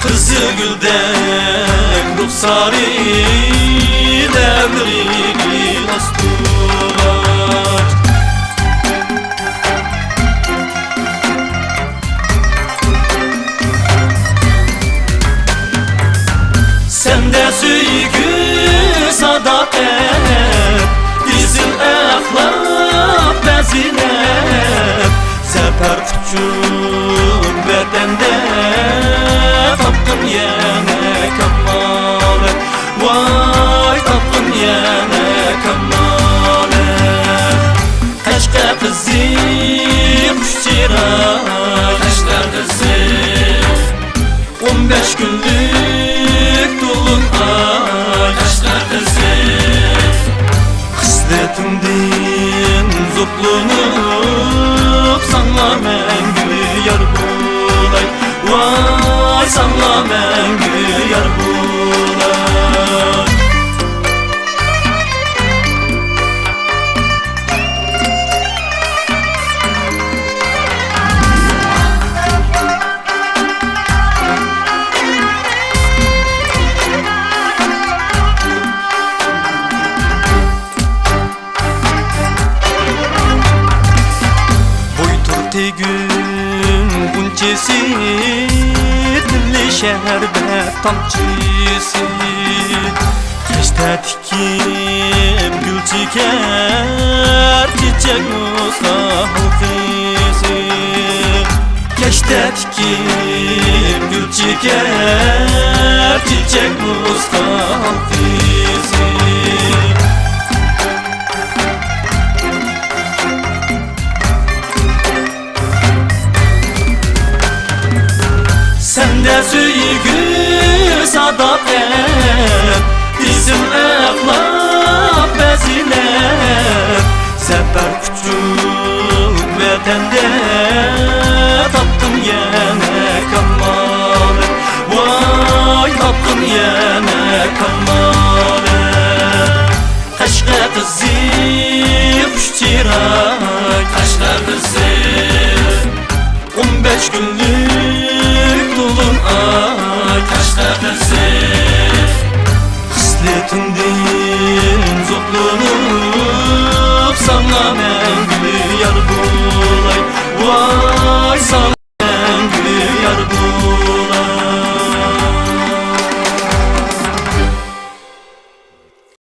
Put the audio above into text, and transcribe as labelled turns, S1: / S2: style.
S1: Kızılgül'den ruhsarı devri astılar. Sende süygü sadaket, bizim ahlak fazilet. Sefer küçük bedende taptın yine kemalet. Vay taptın yine kemalet. Aşka kızı kuş çırak, aşka kızı 15 günlük dolun ay, aşka kızı Kısletimden zoklunup sana mengü yar bulay. Vay sana mengü yar bulay. Gün bunçesi dilli şehirde tamçısı. Keşte tikip gül çeker çiçek olsa halkısı. Keşte tikip gül çeker çiçek olsa halkısı. Sende süygü sadaket, bizim ahlak fazilet. Sefer küçük bedende